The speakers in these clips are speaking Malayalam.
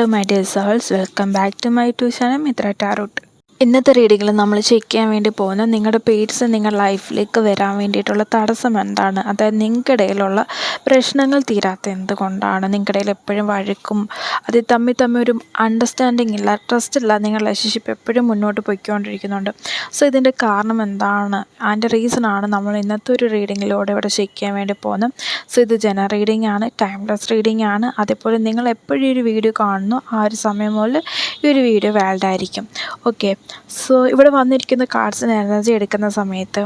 Hello my dear souls, welcome back to my YouTube channel Mitra Tarot. ഇന്നത്തെ റീഡിങ്ങിൽ നമ്മൾ ചെക്ക് ചെയ്യാൻ വേണ്ടി പോകുന്നത് നിങ്ങളുടെ പേഴ്സൺ നിങ്ങളുടെ ലൈഫിലേക്ക് വരാൻ വേണ്ടിയിട്ടുള്ള തടസ്സം എന്താണ്, അതായത് നിങ്ങളുടെ ഇടയിലുള്ള പ്രശ്നങ്ങൾ തീരാത്ത എന്തുകൊണ്ടാണ്, നിങ്ങളുടെ ഇടയിൽ എപ്പോഴും വഴക്കും അത് തമ്മിൽ ഒരു അണ്ടർസ്റ്റാൻഡിങ് ഇല്ല, ട്രസ്റ്റ് ഇല്ല, നിങ്ങളുടെ റിലേഷൻഷിപ്പ് എപ്പോഴും മുന്നോട്ട് പോയിക്കൊണ്ടിരിക്കുന്നുണ്ട്. സോ ഇതിൻ്റെ കാരണം എന്താണ്, അതിൻ്റെ റീസണാണ് നമ്മൾ ഇന്നത്തെ ഒരു റീഡിങ്ങിലൂടെ ഇവിടെ ചെക്ക് ചെയ്യാൻ വേണ്ടി പോകുന്നത്. സോ ഇത് ജനറൽ റീഡിംഗ് ആണ്, ടൈംലെസ് റീഡിംഗ് ആണ്. അതേപോലെ നിങ്ങൾ എപ്പോഴും ഒരു വീഡിയോ കാണുന്നു ആ ഒരു സമയം മുതൽ ഈ ഒരു വീഡിയോ വാലിഡ് ആയിരിക്കും. ഓക്കെ, സോ ഇവിടെ വന്നിരിക്കുന്ന കാർഡ്സിന് എനർജി എടുക്കുന്ന സമയത്ത്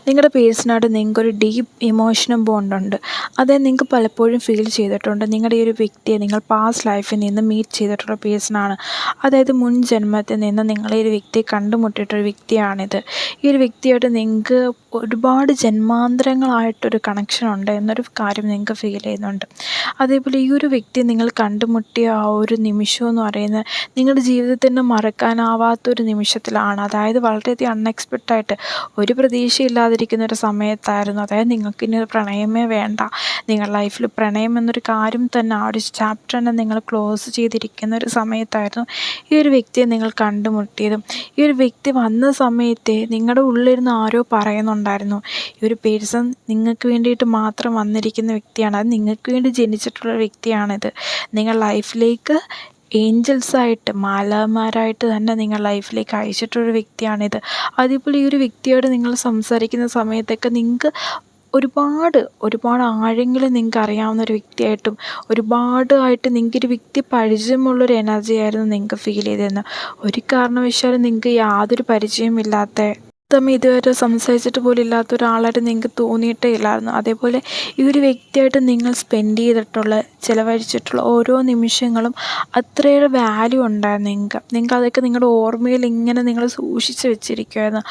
നിങ്ങളുടെ പേഴ്സണായിട്ട് നിങ്ങൾക്കൊരു ഡീപ്പ് ഇമോഷനും ബോണ്ടുണ്ട്. അത് നിങ്ങൾക്ക് പലപ്പോഴും ഫീൽ ചെയ്തിട്ടുണ്ട്. നിങ്ങളുടെ ഈ ഒരു വ്യക്തിയെ നിങ്ങൾ പാസ്റ്റ് ലൈഫിൽ നിന്ന് മീറ്റ് ചെയ്തിട്ടുള്ള പേഴ്സണാണ്. അതായത് മുൻ ജന്മത്തിൽ നിന്ന് നിങ്ങളെ ഒരു വ്യക്തിയെ കണ്ടുമുട്ടിയിട്ടൊരു വ്യക്തിയാണിത്. ഈ ഒരു വ്യക്തിയായിട്ട് നിങ്ങൾക്ക് ഒരുപാട് ജന്മാന്തരങ്ങളായിട്ടൊരു കണക്ഷൻ ഉണ്ട് എന്നൊരു കാര്യം നിങ്ങൾക്ക് ഫീൽ ചെയ്യുന്നുണ്ട്. അതേപോലെ ഈ ഒരു വ്യക്തി നിങ്ങൾ കണ്ടുമുട്ടിയ ആ ഒരു നിമിഷം എന്ന് പറയുന്നത് നിങ്ങളുടെ ജീവിതത്തിന് മറക്കാനാവാത്തൊരു നിമിഷത്തിലാണ്. അതായത് വളരെയധികം അൺഎക്സ്പെക്റ്റായിട്ട് ഒരു പ്രതീക്ഷയില്ലാതിരിക്കുന്ന ഒരു സമയത്തായിരുന്നു. അതായത് നിങ്ങൾക്ക് ഇനി ഒരു പ്രണയമേ വേണ്ട, നിങ്ങളുടെ ലൈഫിൽ പ്രണയം എന്നൊരു കാര്യം തന്നെ ആ ഒരു ചാപ്റ്റർ തന്നെ നിങ്ങൾ ക്ലോസ് ചെയ്തിരിക്കുന്ന ഒരു സമയത്തായിരുന്നു ഈ ഒരു വ്യക്തിയെ നിങ്ങൾ കണ്ടുമുട്ടിയതും. ഈ ഒരു വ്യക്തി വന്ന സമയത്തെ നിങ്ങളുടെ ഉള്ളിലിരുന്ന് ആരോ പറയുന്നുണ്ടായിരുന്നു, ഈ ഒരു പേഴ്സൺ നിങ്ങൾക്ക് വേണ്ടിയിട്ട് മാത്രം വന്നിരിക്കുന്ന വ്യക്തിയാണ്, അത് നിങ്ങൾക്ക് വേണ്ടി ജനിച്ചിട്ടുള്ള വ്യക്തിയാണിത്. നിങ്ങൾ ലൈഫിലേക്ക് ഏഞ്ചൽസായിട്ട് മാലാഖമാരായിട്ട് തന്നെ നിങ്ങൾ ലൈഫിലേക്ക് അയച്ചിട്ടൊരു വ്യക്തിയാണിത്. അതേപോലെ ഈ ഒരു വ്യക്തിയോട് നിങ്ങൾ സംസാരിക്കുന്ന സമയത്തൊക്കെ നിങ്ങൾക്ക് ഒരുപാട് ആഴങ്ങളിൽ നിങ്ങൾക്ക് അറിയാവുന്ന ഒരു വ്യക്തിയായിട്ടും ഒരുപാടായിട്ട് നിങ്ങൾക്കൊരു വ്യക്തി പരിചയമുള്ളൊരു എനർജി ആയിരുന്നു നിങ്ങൾക്ക് ഫീൽ ചെയ്തിരുന്നത്. ഒരു കാരണവശാലും നിങ്ങൾക്ക് യാതൊരു പരിചയമില്ലാത്ത ഇതുവരെ സംസാരിച്ചിട്ട് പോലും ഇല്ലാത്ത ഒരാളായിട്ട് നിങ്ങൾക്ക് തോന്നിയിട്ടേ ഇല്ലായിരുന്നു. അതേപോലെ ഈ ഒരു വ്യക്തിയായിട്ട് നിങ്ങൾ സ്പെൻഡ് ചെയ്തിട്ടുള്ള ചിലവഴിച്ചിട്ടുള്ള ഓരോ നിമിഷങ്ങളും അത്രയേറെ വാല്യൂ ഉണ്ടായിരുന്നു നിങ്ങൾക്ക് അതൊക്കെ നിങ്ങളുടെ ഓർമ്മയിൽ ഇങ്ങനെ നിങ്ങൾ സൂക്ഷിച്ച് വെച്ചിരിക്കുമായിരുന്നു.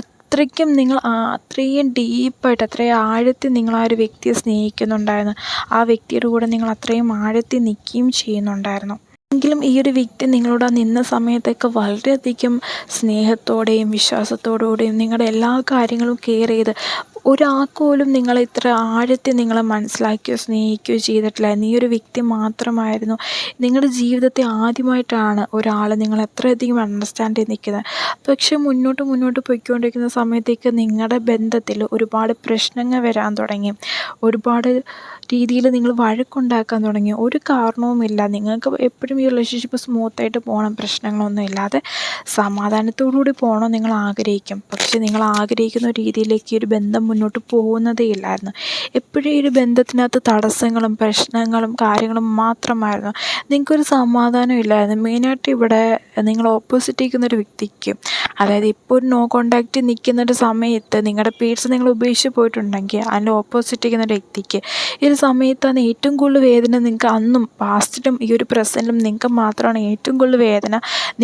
അത്രയ്ക്കും നിങ്ങൾ അത്രയും ഡീപ്പായിട്ട് അത്രയും ആഴത്തിൽ നിങ്ങൾ ആ ഒരു വ്യക്തിയെ സ്നേഹിക്കുന്നുണ്ടായിരുന്നു. ആ വ്യക്തിയുടെ കൂടെ നിങ്ങൾ അത്രയും ആഴത്തിൽ നിൽക്കുകയും ചെയ്യുന്നുണ്ടായിരുന്നു. എങ്കിലും ഈ ഒരു വ്യക്തി നിങ്ങളോട് നിന്ന സമയത്തൊക്കെ വളരെയധികം സ്നേഹത്തോടെയും വിശ്വാസത്തോടുകൂടിയും നിങ്ങളുടെ എല്ലാ കാര്യങ്ങളും കെയർ ചെയ്ത് ഒരാൾക്കുപോലും നിങ്ങളെ ഇത്ര ആഴത്തിൽ നിങ്ങളെ മനസ്സിലാക്കുകയോ സ്നേഹിക്കുകയോ ചെയ്തിട്ടില്ലായിരുന്നു. ഈ ഒരു വ്യക്തി മാത്രമായിരുന്നു നിങ്ങളുടെ ജീവിതത്തെ ആദ്യമായിട്ടാണ് ഒരാൾ നിങ്ങൾ എത്രയധികം അണ്ടർസ്റ്റാൻഡ് ചെയ്ത് നിൽക്കുന്നത്. പക്ഷേ മുന്നോട്ട് പോയിക്കൊണ്ടിരിക്കുന്ന സമയത്തേക്ക് നിങ്ങളുടെ ബന്ധത്തിൽ ഒരുപാട് പ്രശ്നങ്ങൾ വരാൻ തുടങ്ങി, ഒരുപാട് രീതിയിൽ നിങ്ങൾ വഴക്കുണ്ടാക്കാൻ തുടങ്ങി. ഒരു കാരണവുമില്ല, നിങ്ങൾക്ക് എപ്പോഴും ഈ റിലേഷൻഷിപ്പ് സ്മൂത്തായിട്ട് പോകണം, പ്രശ്നങ്ങളൊന്നും ഇല്ലാതെ സമാധാനത്തോടുകൂടി പോകണം നിങ്ങൾ ആഗ്രഹിക്കും. പക്ഷേ നിങ്ങൾ ആഗ്രഹിക്കുന്ന രീതിയിലേക്ക് ഈ ഒരു ബന്ധം മുന്നോട്ട് പോകുന്നതേ ഇല്ലായിരുന്നു. എപ്പോഴും ഈ ഒരു ബന്ധത്തിനകത്ത് തടസ്സങ്ങളും പ്രശ്നങ്ങളും കാര്യങ്ങളും മാത്രമായിരുന്നു. നിങ്ങൾക്കൊരു സമാധാനം ഇല്ലായിരുന്നു. മെയിനായിട്ട് ഇവിടെ നിങ്ങൾ ഓപ്പോസിറ്റ് നിൽക്കുന്നൊരു വ്യക്തിക്ക്, അതായത് ഇപ്പോൾ ഒരു നോ കോണ്ടാക്റ്റ് നിൽക്കുന്നൊരു സമയത്ത് നിങ്ങളുടെ പേഴ്സൺ നിങ്ങൾ ഉപേക്ഷിച്ച് പോയിട്ടുണ്ടെങ്കിൽ അതിൻ്റെ ഓപ്പോസിറ്റ് നിൽക്കുന്ന ഒരു വ്യക്തിക്ക് ഈ ഒരു സമയത്താണ് ഏറ്റവും കൂടുതൽ വേദന. നിങ്ങൾക്ക് അന്നും പാസ്റ്റിലും ഈ ഒരു പ്രസൻറ്റിലും നിങ്ങൾക്ക് മാത്രമാണ് ഏറ്റവും കൂടുതൽ വേദന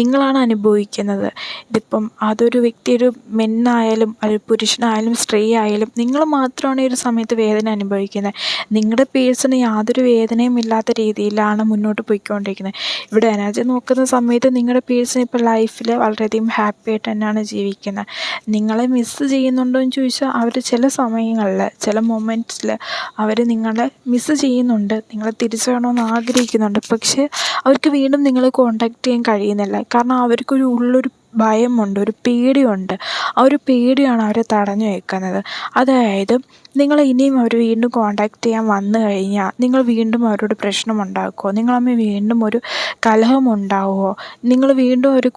നിങ്ങളാണ് അനുഭവിക്കുന്നത്. ഇതിപ്പം അതൊരു വ്യക്തി ഒരു മെന്നായാലും ഒരു പുരുഷനായാലും സ്ത്രീ ആയാലും നിങ്ങൾ മാത്രമാണ് ഈ ഒരു സമയത്ത് വേദന അനുഭവിക്കുന്നത്. നിങ്ങളുടെ പേഴ്സണ് യാതൊരു വേദനയും ഇല്ലാത്ത രീതിയിലാണ് മുന്നോട്ട് പോയിക്കൊണ്ടിരിക്കുന്നത്. ഇവിടെ എനർജി നോക്കുന്ന സമയത്ത് നിങ്ങളുടെ പേഴ്സൺ ഇപ്പോൾ ലൈഫിൽ വളരെയധികം ഹാപ്പി ആയിട്ട് തന്നെയാണ് ജീവിക്കുന്നത്. നിങ്ങളെ മിസ്സ് ചെയ്യുന്നുണ്ടോ എന്ന് ചോദിച്ചാൽ അവർ ചില സമയങ്ങളിൽ ചില മൊമെൻറ്റ്സിൽ അവർ നിങ്ങളെ മിസ്സ് ചെയ്യുന്നുണ്ട്, നിങ്ങളെ തിരിച്ചു വേണമെന്ന് ആഗ്രഹിക്കുന്നുണ്ട്. പക്ഷേ അവർക്ക് വീണ്ടും നിങ്ങളെ കോണ്ടാക്ട് ചെയ്യാൻ കഴിയുന്നില്ല. കാരണം അവർക്കൊരു ഉള്ളൊരു ഭയമുണ്ട്, ഒരു പേടിയുണ്ട്. ആ ഒരു പേടിയാണ് അവരെ തടഞ്ഞു വെക്കുന്നത്. അതായത് നിങ്ങൾ ഇനിയും അവർ വീണ്ടും കോണ്ടാക്ട് ചെയ്യാൻ വന്നു കഴിഞ്ഞാൽ നിങ്ങൾ വീണ്ടും അവരോട് പ്രശ്നമുണ്ടാക്കുമോ, നിങ്ങൾ തമ്മിൽ വീണ്ടും ഒരു കലഹമുണ്ടാവുമോ, നിങ്ങൾ വീണ്ടും ഒരു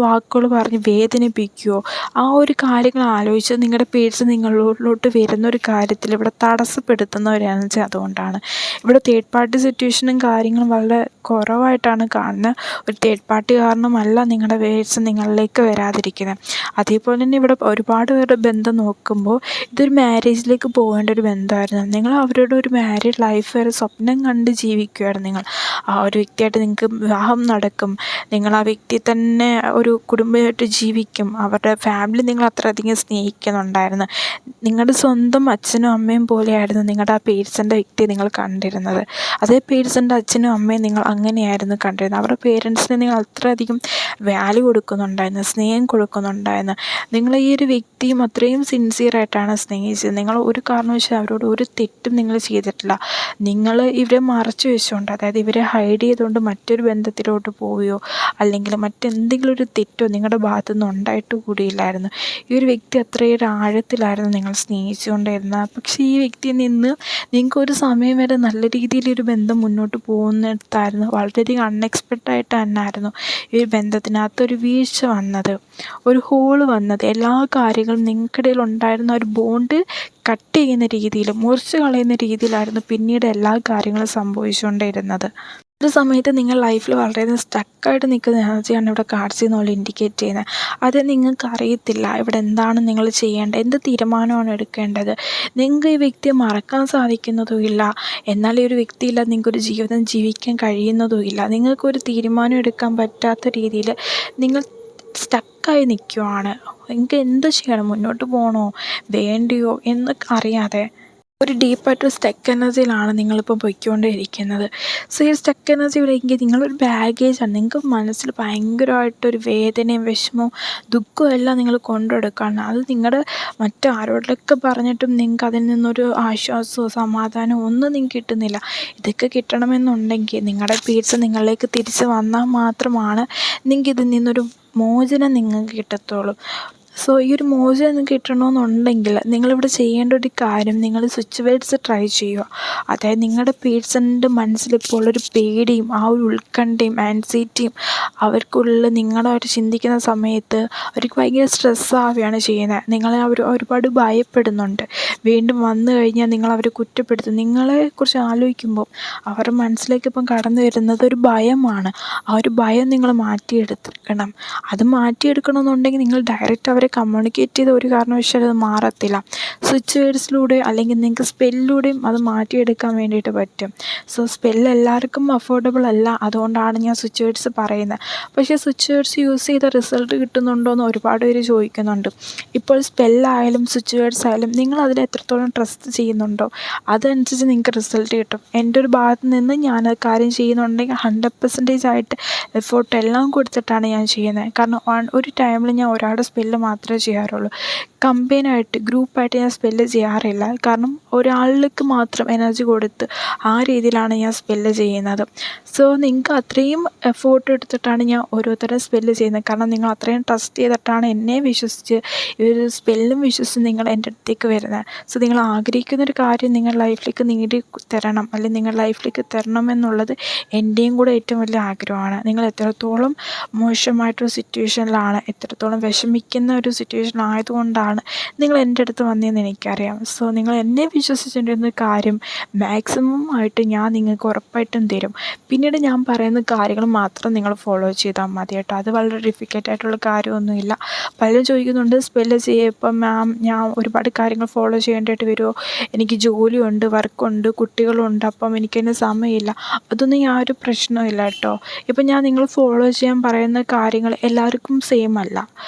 വാക്കുകൾ പറഞ്ഞ് വേദനിപ്പിക്കുമോ, ആ ഒരു കാര്യങ്ങൾ ആലോചിച്ച് നിങ്ങളുടെ പേഴ്സൺ നിങ്ങളിലോട്ട് വരുന്നൊരു കാര്യത്തിൽ ഇവിടെ തടസ്സപ്പെടുത്തുന്നവരാണെന്ന് വെച്ചാൽ അതുകൊണ്ടാണ്. ഇവിടെ തേർഡ് പാർട്ടി സിറ്റുവേഷനും കാര്യങ്ങളും വളരെ കുറവായിട്ടാണ് കാണുന്നത്. ഒരു തേർഡ് പാർട്ടി കാരണമല്ല നിങ്ങളുടെ പേഴ്സൺ നിങ്ങളിലേക്ക് വരാതിരിക്കുന്നത്. അതേപോലെ തന്നെ ഇവിടെ ഒരുപാട് പേരുടെ ബന്ധം നോക്കുമ്പോൾ ഇതൊരു മാരേജിലേക്ക് പോകേണ്ട ഒരു ബന്ധമായിരുന്നു. നിങ്ങൾ അവരുടെ ഒരു മാരീഡ് ലൈഫ് വരെ സ്വപ്നം കണ്ട് ജീവിക്കുകയായിരുന്നു. നിങ്ങൾ ആ ഒരു വ്യക്തിയായിട്ട് നിങ്ങൾക്ക് വിവാഹം നടക്കും, നിങ്ങൾ ആ വ്യക്തി തന്നെ ഒരു കുടുംബമായിട്ട് ജീവിക്കും, അവരുടെ ഫാമിലി നിങ്ങൾ അത്രയധികം സ്നേഹിക്കുന്നുണ്ടായിരുന്നു. നിങ്ങളുടെ സ്വന്തം അച്ഛനും അമ്മയും പോലെയായിരുന്നു നിങ്ങളുടെ ആ പേഴ്സൻ്റെ വ്യക്തിയെ നിങ്ങൾ കണ്ടിരുന്നത്. അതേ പേഴ്സൻ്റെ അച്ഛനും അമ്മയും നിങ്ങൾ അങ്ങനെയായിരുന്നു കണ്ടിരുന്നത്. അവരുടെ പേരൻസിനെ നിങ്ങൾ അത്രയധികം വാല്യൂ കൊടുക്കുന്നുണ്ടായിരുന്നു. സ്നേഹിക്കുന്നുണ്ടായിരുന്നു, സ്നേഹം കൊടുക്കുന്നുണ്ടായിരുന്നു. നിങ്ങൾ ഈ ഒരു വ്യക്തിയും അത്രയും സിൻസിയറായിട്ടാണ് സ്നേഹിച്ചത്. നിങ്ങൾ ഒരു കാരണവശാലും അവരോട് ഒരു തെറ്റും നിങ്ങൾ ചെയ്തിട്ടില്ല. നിങ്ങൾ ഇവരെ മറച്ചു വെച്ചുകൊണ്ട്, അതായത് ഇവരെ ഹൈഡ് ചെയ്തുകൊണ്ട് മറ്റൊരു ബന്ധത്തിലോട്ട് പോവുകയോ അല്ലെങ്കിൽ മറ്റെന്തെങ്കിലും ഒരു തെറ്റോ നിങ്ങളുടെ ഭാഗത്തു നിന്ന് ഉണ്ടായിട്ട് കൂടിയില്ലായിരുന്നു. ഈ ഒരു വ്യക്തി അത്രയേറെ ആഴത്തിലായിരുന്നു നിങ്ങൾ സ്നേഹിച്ചുകൊണ്ടിരുന്നത്. പക്ഷേ ഈ വ്യക്തിയിൽ നിന്ന് നിങ്ങൾക്കൊരു സമയം വരെ നല്ല രീതിയിലൊരു ബന്ധം മുന്നോട്ട് പോകുന്നിടത്തായിരുന്നു വളരെയധികം അൺഎക്സ്പെക്റ്റഡ് ആയിട്ട് തന്നെയായിരുന്നു ഈ ഒരു ബന്ധത്തിനകത്തൊരു വീഴ്ച വന്നത്, ഒരു ഹോള് വന്നത്. എല്ലാ കാര്യങ്ങളും നിങ്ങൾക്കിടയിൽ ഉണ്ടായിരുന്ന ഒരു ബോണ്ട് കട്ട് ചെയ്യുന്ന രീതിയിൽ, മുറിച്ച് കളയുന്ന രീതിയിലായിരുന്നു പിന്നീട് എല്ലാ കാര്യങ്ങളും സംഭവിച്ചുകൊണ്ടിരുന്നത്. ഒരു സമയത്ത് നിങ്ങൾ ലൈഫിൽ വളരെയധികം സ്റ്റക്കായിട്ട് നിൽക്കുന്ന എനർജിയാണ് ഇവിടെ കാർഡ്സിൽ നിന്നുള്ള ഇൻഡിക്കേറ്റ് ചെയ്യുന്നത്. അത് നിങ്ങൾക്ക് അറിയത്തില്ല ഇവിടെ എന്താണ് നിങ്ങൾ ചെയ്യേണ്ടത്, എന്ത് തീരുമാനമാണ് എടുക്കേണ്ടത്. നിങ്ങൾക്ക് ഈ വ്യക്തിയെ മറക്കാൻ സാധിക്കുന്നതുമില്ല, എന്നാൽ ഈ ഒരു വ്യക്തിയില്ല നിങ്ങൾക്കൊരു ജീവിതം ജീവിക്കാൻ കഴിയുന്നതുമില്ല. നിങ്ങൾക്കൊരു തീരുമാനം എടുക്കാൻ പറ്റാത്ത രീതിയിൽ നിങ്ങൾ സ്റ്റക്കായി നിൽക്കുവാണ്. നിങ്ങൾക്ക് എന്ത് ചെയ്യണം, മുന്നോട്ട് പോകണോ വേണ്ടിയോ എന്നൊക്കെ അറിയാതെ ഒരു ഡീപ്പായിട്ടൊരു സ്റ്റക്ക് എനർജിയിലാണ് നിങ്ങളിപ്പോൾ പൊയ്ക്കൊണ്ടിരിക്കുന്നത്. സോ ഈ സ്റ്റക്ക് എനർജി ഇവിടെയെങ്കിൽ നിങ്ങളൊരു ബാഗേജാണ്. നിങ്ങൾക്ക് മനസ്സിൽ ഭയങ്കരമായിട്ടൊരു വേദനയും വിഷമവും ദുഃഖവും എല്ലാം നിങ്ങൾ കൊണ്ടെടുക്കുകയാണ്. അത് നിങ്ങളുടെ മറ്റാരോടൊക്കെ പറഞ്ഞിട്ടും നിങ്ങൾക്ക് അതിൽ നിന്നൊരു ആശ്വാസമോ സമാധാനമോ ഒന്നും നിങ്ങൾക്ക് കിട്ടുന്നില്ല. ഇതൊക്കെ കിട്ടണമെന്നുണ്ടെങ്കിൽ നിങ്ങളുടെ പീഡ്സ് നിങ്ങളിലേക്ക് തിരിച്ച് വന്നാൽ മാത്രമാണ് നിങ്ങൾക്ക് ഇതിൽ നിന്നൊരു മോചനം നിങ്ങൾക്ക് കിട്ടത്തുള്ളൂ. സോ ഈ ഒരു മോചനം കിട്ടണമെന്നുണ്ടെങ്കിൽ നിങ്ങളിവിടെ ചെയ്യേണ്ട ഒരു കാര്യം, നിങ്ങൾ സ്വിച്ച് വേർഡ്സ് ട്രൈ ചെയ്യുക. അതായത് നിങ്ങളുടെ പേഴ്സണിൻ്റെ മനസ്സിലിപ്പോൾ ഉള്ളൊരു പേടിയും ആ ഒരു ഉത്കണ്ഠയും ആൻസൈറ്റിയും അവർക്കുള്ളിൽ നിങ്ങളായിട്ട് ചിന്തിക്കുന്ന സമയത്ത് അവർക്ക് ഭയങ്കര സ്ട്രെസ്സാവുകയാണ് ചെയ്യുന്നത്. നിങ്ങളെ അവർ ഒരുപാട് ഭയപ്പെടുന്നുണ്ട്. വീണ്ടും വന്നു കഴിഞ്ഞാൽ നിങ്ങളവരെ കുറ്റപ്പെടുത്തും. നിങ്ങളെക്കുറിച്ച് ആലോചിക്കുമ്പോൾ അവരുടെ മനസ്സിലേക്ക് ഇപ്പം കടന്നു വരുന്നത് ഒരു ഭയമാണ്. ആ ഒരു ഭയം നിങ്ങൾ മാറ്റിയെടുക്കണം. അത് മാറ്റിയെടുക്കണമെന്നുണ്ടെങ്കിൽ നിങ്ങൾ ഡയറക്റ്റ് അവരെ കമ്മ്യൂണിക്കേറ്റ് ചെയ്ത് ഒരു കാരണവശാലും അത് മാറത്തില്ല. സ്വിച്ച് വേർഡ്സിലൂടെ അല്ലെങ്കിൽ നിങ്ങൾക്ക് സ്പെല്ലിലൂടെയും അത് മാറ്റിയെടുക്കാൻ വേണ്ടിയിട്ട് പറ്റും. സോ സ്പെല്ല് എല്ലാവർക്കും അഫോർഡബിൾ അല്ല, അതുകൊണ്ടാണ് ഞാൻ സ്വിച്ച് വേർഡ്സ് പറയുന്നത്. പക്ഷേ സ്വിച്ച് വേർഡ്സ് യൂസ് ചെയ്ത റിസൾട്ട് കിട്ടുന്നുണ്ടോ എന്ന് ഒരുപാട് പേര് ചോദിക്കുന്നുണ്ട്. ഇപ്പോൾ സ്പെല്ലായാലും സ്വിച്ച് വേർഡ്സ് ആയാലും നിങ്ങൾ അതിൽ എത്രത്തോളം ട്രസ്റ്റ് ചെയ്യുന്നുണ്ടോ അതനുസരിച്ച് നിങ്ങൾക്ക് റിസൾട്ട് കിട്ടും. എൻ്റെ ഒരു ഭാഗത്ത് നിന്ന് ഞാൻ കാര്യം ചെയ്യുന്നുണ്ടെങ്കിൽ 100% ആയിട്ട് എഫോർട്ട് എല്ലാം കൊടുത്തിട്ടാണ് ഞാൻ ചെയ്യുന്നത്. കാരണം ഒരു ടൈമിൽ ഞാൻ ഒരാളുടെ സ്പെല്ല് മാത്രമേ ചെയ്യാറുള്ളൂ. കമ്പൈനായിട്ട് ഗ്രൂപ്പായിട്ട് ഞാൻ സ്പെല്ല് ചെയ്യാറില്ല. കാരണം ഒരാളിലേക്ക് മാത്രം എനർജി കൊടുത്ത് ആ രീതിയിലാണ് ഞാൻ സ്പെല്ല് ചെയ്യുന്നത്. സോ നിങ്ങൾക്ക് അത്രയും എഫോർട്ട് എടുത്തിട്ടാണ് ഞാൻ ഓരോരുത്തരുടെ സ്പെല്ല് ചെയ്യുന്നത്. കാരണം നിങ്ങൾ അത്രയും ട്രസ്റ്റ് ചെയ്തിട്ടാണ് എന്നെ വിശ്വസിച്ച് ഈ ഒരു സ്പെല്ലും വിശ്വസിച്ച് നിങ്ങൾ എൻ്റെ അടുത്തേക്ക് വരുന്നത്. സോ നിങ്ങൾ ആഗ്രഹിക്കുന്നൊരു കാര്യം നിങ്ങളുടെ ലൈഫിലേക്ക് നേടി തരണം, അല്ലെങ്കിൽ നിങ്ങളുടെ ലൈഫിലേക്ക് തരണമെന്നുള്ളത് എൻ്റെയും കൂടെ ഏറ്റവും വലിയ ആഗ്രഹമാണ്. നിങ്ങൾ എത്രത്തോളം മോശമായിട്ടൊരു സിറ്റുവേഷനിലാണ്, എത്രത്തോളം വിഷമിക്കുന്ന ഒരു സിറ്റുവേഷൻ ആയതുകൊണ്ടാണ് നിങ്ങൾ എൻ്റെ അടുത്ത് വന്നതെന്ന് എനിക്കറിയാം. സോ നിങ്ങൾ എന്നെ വിശ്വസിച്ചിരുന്ന കാര്യം മാക്സിമം ആയിട്ട് ഞാൻ നിങ്ങൾക്ക് ഉറപ്പായിട്ടും തരും. പിന്നീട് ഞാൻ പറയുന്ന കാര്യങ്ങൾ മാത്രം നിങ്ങൾ ഫോളോ ചെയ്താൽ മതി കേട്ടോ. അത് വളരെ ഡിഫിക്കൽട്ടായിട്ടുള്ള കാര്യമൊന്നുമില്ല. പലരും ചോദിക്കുന്നുണ്ട് സ്പെല്ല് ചെയ്യുമ്പോൾ മാം ഞാൻ ഒരുപാട് കാര്യങ്ങൾ ഫോളോ ചെയ്യേണ്ടതായിട്ട് വരുമോ, എനിക്ക് ജോലിയുണ്ട്, വർക്കുണ്ട്, കുട്ടികളുണ്ട്, അപ്പം എനിക്കതിന് സമയമില്ല. അതൊന്നും യാതൊരു പ്രശ്നമില്ല കേട്ടോ. ഇപ്പം ഞാൻ നിങ്ങൾ ഫോളോ ചെയ്യാൻ പറയുന്ന കാര്യങ്ങൾ എല്ലാവർക്കും സെയിം അല്ല.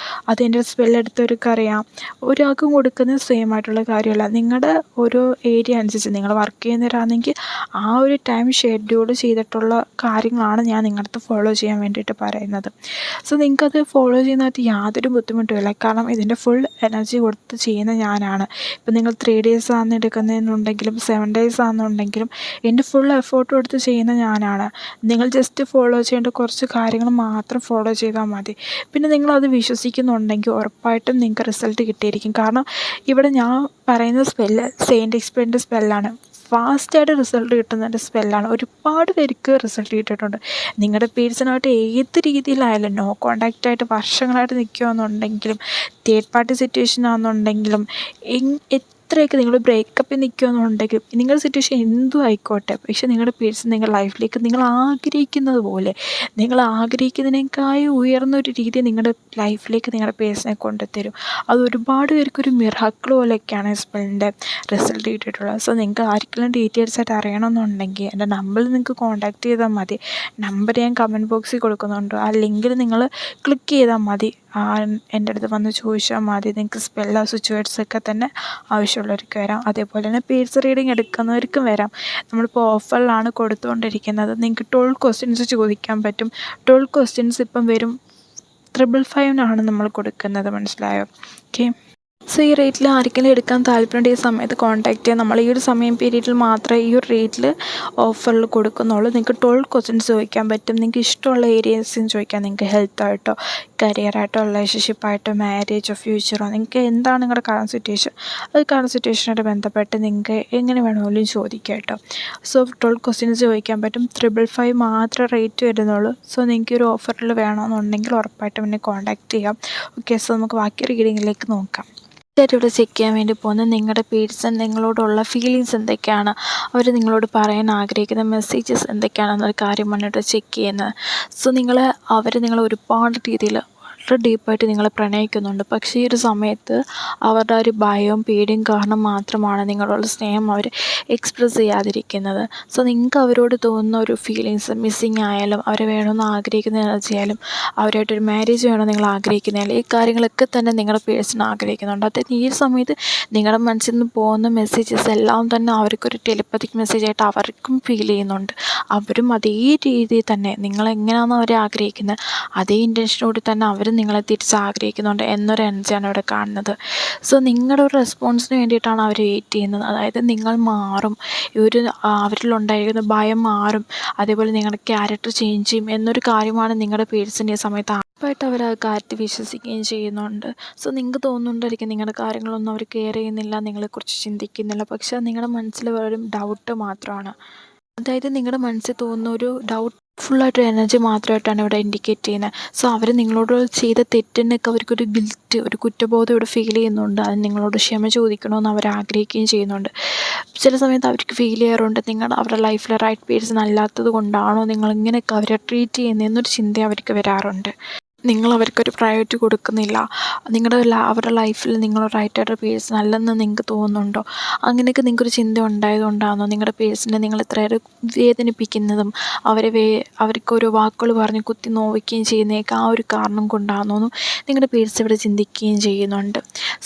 അതെൻ്റെ സ്പെല്ലെടുത്തവർക്കറിയാം. ഒരാൾക്കും കൊടുക്കുന്നത് സെയിം ആയിട്ടുള്ള കാര്യമല്ല. നിങ്ങളുടെ ഓരോ ഏരിയ അനുസരിച്ച് നിങ്ങൾ വർക്ക് ചെയ്യുന്നവരാണെങ്കിൽ ആ ഒരു ടൈം ഷെഡ്യൂൾ ചെയ്തിട്ടുള്ള കാര്യങ്ങളാണ് ഞാൻ നിങ്ങളുടെ അടുത്ത് ഫോളോ ചെയ്യാൻ വേണ്ടിയിട്ട് പറയുന്നത്. സോ നിങ്ങൾക്കത് ഫോളോ ചെയ്യുന്നതിനകത്ത് യാതൊരു ബുദ്ധിമുട്ടുമില്ല. കാരണം ഇതിൻ്റെ ഫുൾ എനർജി കൊടുത്ത് ചെയ്യുന്ന ഞാനാണ്. ഇപ്പം നിങ്ങൾ 3 days ആണ് എടുക്കുന്നതെന്നുണ്ടെങ്കിലും 7 days ആണെന്നുണ്ടെങ്കിലും എൻ്റെ ഫുൾ എഫേർട്ട് കൊടുത്ത് ചെയ്യുന്ന ഞാനാണ്. നിങ്ങൾ ജസ്റ്റ് ഫോളോ ചെയ്യേണ്ട കുറച്ച് കാര്യങ്ങൾ മാത്രം ഫോളോ ചെയ്താൽ മതി. പിന്നെ നിങ്ങളത് വിശ്വസിക്കുന്നുണ്ടെങ്കിൽ ഉറപ്പായിട്ടും നിങ്ങൾക്ക് റിസൾട്ട് കിട്ടിയിരിക്കും. കാരണം ഇവിടെ ഞാൻ പറയുന്ന സ്പെല്ല് സെയിൻറ്റ് എക്സ്പെരിൻ്റെ സ്പെല്ലാണ്. ഫാസ്റ്റായിട്ട് റിസൾട്ട് കിട്ടുന്നതിൻ്റെ സ്പെല്ലാണ്. ഒരുപാട് പേർക്ക് റിസൾട്ട് കിട്ടിയിട്ടുണ്ട്. നിങ്ങളുടെ പേഴ്സണായിട്ട് ഏത് രീതിയിലായാലും നോ കോണ്ടാക്റ്റായിട്ട് വർഷങ്ങളായിട്ട് നിൽക്കുകയെന്നുണ്ടെങ്കിലും തേർഡ് പാർട്ടി സിറ്റുവേഷൻ ആണെന്നുണ്ടെങ്കിലും എത്രയൊക്കെ നിങ്ങൾ ബ്രേക്കപ്പിൽ നിൽക്കുകയെന്നുണ്ടെങ്കിലും നിങ്ങളുടെ സിറ്റുവേഷൻ എന്തും ആയിക്കോട്ടെ, പക്ഷേ നിങ്ങളുടെ പേഴ്സൺ നിങ്ങളുടെ ലൈഫിലേക്ക് നിങ്ങൾ ആഗ്രഹിക്കുന്നത് പോലെ, നിങ്ങൾ ആഗ്രഹിക്കുന്നതിനേക്കാൾ ഉയർന്നൊരു രീതി നിങ്ങളുടെ ലൈഫിലേക്ക് നിങ്ങളുടെ പേഴ്സണെ കൊണ്ടുത്തരും. അത് ഒരുപാട് പേർക്കൊരു മിറാക്കിൾ പോലെയൊക്കെയാണ് സ്പെല്ലിൻ്റെ റിസൾട്ട് കിട്ടിയിട്ടുള്ളത്. സോ നിങ്ങൾക്ക് ആർക്കെങ്കിലും ഡീറ്റെയിൽസ് ആയിട്ട് അറിയണമെന്നുണ്ടെങ്കിൽ എൻ്റെ നമ്പറിൽ നിങ്ങൾക്ക് കോൺടാക്റ്റ് ചെയ്താൽ മതി. നമ്പർ ഞാൻ കമൻറ്റ് ബോക്സിൽ കൊടുക്കുന്നുണ്ട്. ആ ലിങ്കിൽ നിങ്ങൾ ക്ലിക്ക് ചെയ്താൽ മതി. എൻ്റെ അടുത്ത് വന്ന് ചോദിച്ചാൽ മതി. നിങ്ങൾക്ക് സ്പെല്ലോ സ്വിച്ച് വേർഡ്സൊക്കെ തന്നെ ആവശ്യമുള്ളവർക്ക് വരാം. അതേപോലെ തന്നെ പേഴ്സ് റീഡിങ് എടുക്കുന്നവർക്കും വരാം. നമ്മളിപ്പോൾ ഓഫറിലാണ് കൊടുത്തുകൊണ്ടിരിക്കുന്നത്. നിങ്ങൾക്ക് 12 ക്വസ്റ്റ്യൻസ് ചോദിക്കാൻ പറ്റും. 12 ക്വസ്റ്റ്യൻസ് ഇപ്പം വരും 555 നമ്മൾ കൊടുക്കുന്നത്. മനസ്സിലായോ? ഓക്കെ. സോ ഈ റേറ്റിൽ ആർക്കെങ്കിലും എടുക്കാൻ താല്പര്യമുണ്ട് ഈ സമയത്ത് കോൺടാക്റ്റ് ചെയ്യാം. നമ്മൾ ഈ ഒരു സമയം പീരീഡിൽ മാത്രമേ ഈ ഒരു റേറ്റിൽ ഓഫറിൽ കൊടുക്കുന്നുള്ളൂ. നിങ്ങൾക്ക് 12 ക്വസ്റ്റ്യൻസ് ചോദിക്കാൻ പറ്റും. നിങ്ങൾക്ക് ഇഷ്ടമുള്ള ഏരിയസിൽ ചോദിക്കാം. നിങ്ങൾക്ക് ഹെൽത്തായിട്ടോ, കരിയറായിട്ടോ, റിലേഷൻഷിപ്പായിട്ടോ, മാരേജോ, ഫ്യൂച്ചറോ, നിങ്ങൾക്ക് എന്താണ് നിങ്ങളുടെ കറണ്ട് സിറ്റുവേഷൻ, അത് കറണ്ട് സിറ്റുവേഷനായിട്ട് ബന്ധപ്പെട്ട് നിങ്ങൾക്ക് എങ്ങനെ വേണമെങ്കിലും ചോദിക്കാം കേട്ടോ. സോ 12 ക്വസ്റ്റ്യൻസ് ചോദിക്കാൻ പറ്റും. 555 മാത്രമേ റേറ്റ് വരുന്നുള്ളൂ. സോ നിങ്ങൾക്ക് ഒരു ഓഫറിൽ വേണമെന്നുണ്ടെങ്കിൽ ഉറപ്പായിട്ടും എന്നെ കോൺടാക്റ്റ് ചെയ്യാം. ഓക്കെ. സോ നമുക്ക് ബാക്കി റീഡിങ്ങിലേക്ക് നോക്കാം. ഇവിടെ ചെക്ക് ചെയ്യാൻ വേണ്ടി പോകുന്നത് നിങ്ങളുടെ പേഴ്സൺ നിങ്ങളോടുള്ള ഫീലിങ്സ് എന്തൊക്കെയാണ്, അവർ നിങ്ങളോട് പറയാൻ ആഗ്രഹിക്കുന്ന മെസ്സേജസ് എന്തൊക്കെയാണെന്നൊരു കാര്യമാണ് ഇവിടെ ചെക്ക് ചെയ്യുന്നത്. സോ അവർ നിങ്ങളെ ഒരുപാട് രീതിയിൽ വളരെ ഡീപ്പായിട്ട് നിങ്ങളെ പ്രണയിക്കുന്നുണ്ട്. പക്ഷേ ഈ ഒരു സമയത്ത് അവരുടെ ഒരു ഭയവും പേടിയും കാരണം മാത്രമാണ് നിങ്ങളോടുള്ള സ്നേഹം അവർ എക്സ്പ്രസ് ചെയ്യാതിരിക്കുന്നത്. സോ നിങ്ങൾക്ക് അവരോട് തോന്നുന്ന ഒരു ഫീലിങ്സ്, മിസ്സിങ് ആയാലും, അവരെ വേണമെന്ന് ആഗ്രഹിക്കുന്ന എനർജി ആയാലും, അവരായിട്ടൊരു മാരേജ് വേണമെന്ന് നിങ്ങൾ ആഗ്രഹിക്കുന്നതായാലും, ഈ കാര്യങ്ങളൊക്കെ തന്നെ നിങ്ങളുടെ പേഴ്സൺ ആഗ്രഹിക്കുന്നുണ്ട്. അതായത് ഈ സമയത്ത് നിങ്ങളുടെ മനസ്സിൽ നിന്ന് പോകുന്ന മെസ്സേജസ് എല്ലാം തന്നെ അവർക്കൊരു ടെലിപ്പതിക് മെസ്സേജായിട്ട് അവർക്കും ഫീൽ ചെയ്യുന്നുണ്ട്. അവരും അതേ രീതിയിൽ തന്നെ നിങ്ങളെങ്ങനെയാണോ അവരെ ആഗ്രഹിക്കുന്നത് അതേ ഇൻറ്റൻഷനോട് തന്നെ അവരും നിങ്ങളെ തിരിച്ച് ആഗ്രഹിക്കുന്നുണ്ട് എന്നൊരു എനർജിയാണ് ഇവിടെ കാണുന്നത്. സോ നിങ്ങളുടെ ഒരു റെസ്പോൺസിന് വേണ്ടിയിട്ടാണ് അവർ വെയിറ്റ് ചെയ്യുന്നത്. അതായത് നിങ്ങൾ മാറും, അവരിലുണ്ടായിരിക്കുന്ന ഭയം മാറും, അതേപോലെ നിങ്ങളുടെ ക്യാരക്ടർ ചേഞ്ച് ചെയ്യും എന്നൊരു കാര്യമാണ് നിങ്ങളുടെ പേഴ്സൺ ഈ സമയത്ത് ഉറപ്പായിട്ട് അവർ ആ കാര്യത്തിൽ വിശ്വസിക്കുകയും ചെയ്യുന്നുണ്ട്. സോ നിങ്ങൾക്ക് തോന്നുന്നുണ്ടായിരിക്കും നിങ്ങളുടെ കാര്യങ്ങളൊന്നും അവർ കെയർ ചെയ്യുന്നില്ല, നിങ്ങളെക്കുറിച്ച് ചിന്തിക്കുന്നില്ല. പക്ഷേ നിങ്ങളുടെ മനസ്സിൽ വെറും ഡൗട്ട് മാത്രമാണ്. അതായത് നിങ്ങളുടെ മനസ്സിൽ തോന്നുന്ന ഒരു ഡൗട്ട്ഫുള്ളായിട്ടൊരു എനർജി മാത്രമായിട്ടാണ് ഇവിടെ ഇൻഡിക്കേറ്റ് ചെയ്യുന്നത്. സോ അവർ നിങ്ങളോട് ചെയ്ത തെറ്റിനൊക്കെ അവർക്കൊരു ഗിൽറ്റ്, ഒരു കുറ്റബോധം ഇവിടെ ഫീൽ ചെയ്യുന്നുണ്ട്. അത് നിങ്ങളോട് ക്ഷമ ചോദിക്കണമെന്ന് അവർ ആഗ്രഹിക്കുകയും ചെയ്യുന്നുണ്ട്. ചില സമയത്ത് അവർക്ക് ഫീൽ ചെയ്യാറുണ്ട് അവരുടെ ലൈഫിലെ റൈറ്റ് പേഴ്സൺ അല്ലാത്തത് കൊണ്ടാണോ നിങ്ങളിങ്ങനെയൊക്കെ അവരെ ട്രീറ്റ് ചെയ്യുന്നതെന്നൊരു ചിന്ത അവർക്ക് വരാറുണ്ട്. നിങ്ങൾ അവർക്കൊരു പ്രയോറിറ്റി കൊടുക്കുന്നില്ല, അവരുടെ ലൈഫിൽ നിങ്ങൾ റൈറ്റായിട്ടൊരു പേഴ്സൺ അല്ലെന്ന് നിങ്ങൾക്ക് തോന്നുന്നുണ്ടോ? അങ്ങനെയൊക്കെ നിങ്ങൾക്കൊരു ചിന്ത ഉണ്ടായതുകൊണ്ടാണോ നിങ്ങളുടെ പേഴ്സണെ നിങ്ങൾ ഇത്രയേറെ വേദനിപ്പിക്കുന്നതും അവർക്കൊരു വാക്കുകൾ പറഞ്ഞ് കുത്തി നോവിക്കുകയും ചെയ്യുന്നതൊക്കെ ആ ഒരു കാരണം കൊണ്ടാണെന്നും നിങ്ങളുടെ പേഴ്സൺ ഇവിടെ ചിന്തിക്കുകയും ചെയ്യുന്നുണ്ട്.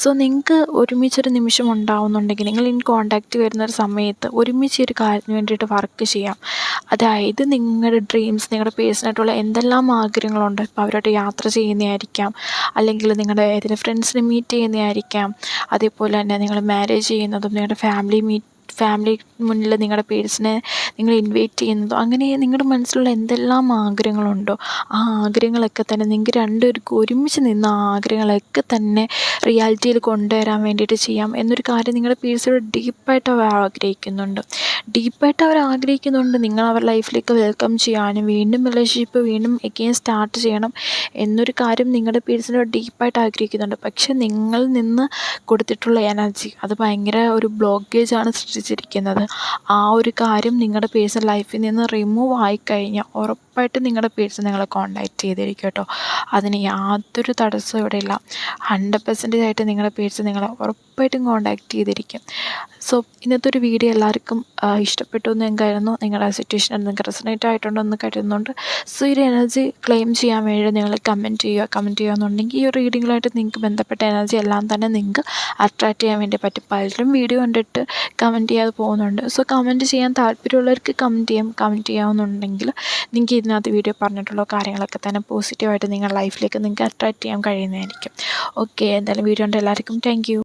സോ നിങ്ങൾക്ക് ഒരുമിച്ചൊരു നിമിഷം ഉണ്ടാവുന്നുണ്ടെങ്കിൽ നിങ്ങൾ ഇൻ കോൺടാക്റ്റ് വരുന്നൊരു സമയത്ത് ഒരുമിച്ച് ഒരു കാര്യത്തിന് വേണ്ടിയിട്ട് വർക്ക് ചെയ്യാം. അതായത് നിങ്ങളുടെ ഡ്രീംസ്, നിങ്ങളുടെ പേഴ്സണായിട്ടുള്ള എന്തെല്ലാം ആഗ്രഹങ്ങളുണ്ട്, ഇപ്പോൾ അവരോട് യാത്ര ചെയ്യുന്നതായിരിക്കാം, അല്ലെങ്കിൽ നിങ്ങളുടെ ഏതെങ്കിലും ഫ്രണ്ട്സിനെ മീറ്റ് ചെയ്യുന്നതായിരിക്കാം, അതേപോലെ തന്നെ നിങ്ങൾ മാരേജ് ചെയ്യുന്നതും നിങ്ങളുടെ ഫാമിലി മുന്നിൽ നിങ്ങളുടെ പേഴ്സണെ നിങ്ങൾ ഇൻവൈറ്റ് ചെയ്യുന്നതോ, അങ്ങനെ നിങ്ങളുടെ മനസ്സിലുള്ള എന്തെല്ലാം ആഗ്രഹങ്ങളുണ്ടോ ആ ആഗ്രഹങ്ങളൊക്കെ തന്നെ നിങ്ങൾക്ക് രണ്ടുപേർക്കും ഒരുമിച്ച് നിന്ന് ആ ആഗ്രഹങ്ങളൊക്കെ തന്നെ റിയാലിറ്റിയിൽ കൊണ്ടുവരാൻ വേണ്ടിയിട്ട് ചെയ്യാം എന്നൊരു കാര്യം നിങ്ങളുടെ പേഴ്സണോട് ഡീപ്പായിട്ട് അവർ ആഗ്രഹിക്കുന്നുണ്ട്. നിങ്ങൾ അവരുടെ ലൈഫിലേക്ക് വെൽക്കം ചെയ്യാനും വീണ്ടും റിലേഷൻഷിപ്പ് എഗെയിൻ സ്റ്റാർട്ട് ചെയ്യണം എന്നൊരു കാര്യം നിങ്ങളുടെ പേഴ്സണോട് ഡീപ്പായിട്ട് ആഗ്രഹിക്കുന്നുണ്ട്. പക്ഷെ നിങ്ങളിൽ നിന്ന് കൊടുത്തിട്ടുള്ള എനർജി അത് ഭയങ്കര ഒരു ബ്ലോക്കേജാണ് സൃഷ്ടിച്ചിരിക്കുന്നത്. ആ ഒരു കാര്യം നിങ്ങളുടെ പേഴ്സൺ ലൈഫിൽ നിന്ന് റിമൂവ് ആയിക്കഴിഞ്ഞാൽ ഉറപ്പായിട്ടും നിങ്ങളുടെ പേഴ്സൺ നിങ്ങളെ കോൺടാക്റ്റ് ചെയ്തിരിക്കും കേട്ടോ. അതിന് യാതൊരു തടസ്സവും ഇവിടെ ഇല്ല. 100% ആയിട്ട് നിങ്ങളുടെ പേഴ്സൺ നിങ്ങളെ ഉറപ്പായിട്ടും കോൺടാക്റ്റ് ചെയ്തിരിക്കും. സോ ഇന്നത്തെ ഒരു വീഡിയോ എല്ലാവർക്കും ഇഷ്ടപ്പെട്ടു എന്ന് ഞാൻ കരുതുന്നു. നിങ്ങളുടെ സിറ്റുവേഷൻ നിങ്ങൾക്ക് റെസണേറ്റ് ആയിട്ടുണ്ടോ എന്ന് കരുതുന്നുണ്ട്. സോ ഈ ഒരു എനർജി ക്ലെയിം ചെയ്യാൻ വേണ്ടി നിങ്ങൾ കമൻറ്റ് ചെയ്യുകയെന്നുണ്ടെങ്കിൽ ഈ ഒരു റീഡിങ്ങിലായിട്ട് നിങ്ങൾക്ക് ബന്ധപ്പെട്ട എനർജി എല്ലാം തന്നെ നിങ്ങൾക്ക് അട്രാക്റ്റ് ചെയ്യാൻ വേണ്ടി പറ്റും. പലരും വീഡിയോ കണ്ടിട്ട് കമൻറ്റ് ചെയ്യാതെ പോകുന്നുണ്ട്. സോ കമൻറ്റ് ചെയ്യാൻ താല്പര്യമുള്ളവർക്ക് കമൻറ്റ് ചെയ്യാവുന്നുണ്ടെങ്കിൽ നിങ്ങൾക്ക് ഇതിനകത്ത് വീഡിയോ പറഞ്ഞിട്ടുള്ള കാര്യങ്ങളൊക്കെ തന്നെ പോസിറ്റീവായിട്ട് നിങ്ങളുടെ ലൈഫിലേക്ക് നിങ്ങൾക്ക് അട്രാക്റ്റ് ചെയ്യാൻ കഴിയുന്നതായിരിക്കും. ഓക്കെ, എന്തായാലും വീഡിയോ കണ്ട എല്ലാവർക്കും താങ്ക് യു.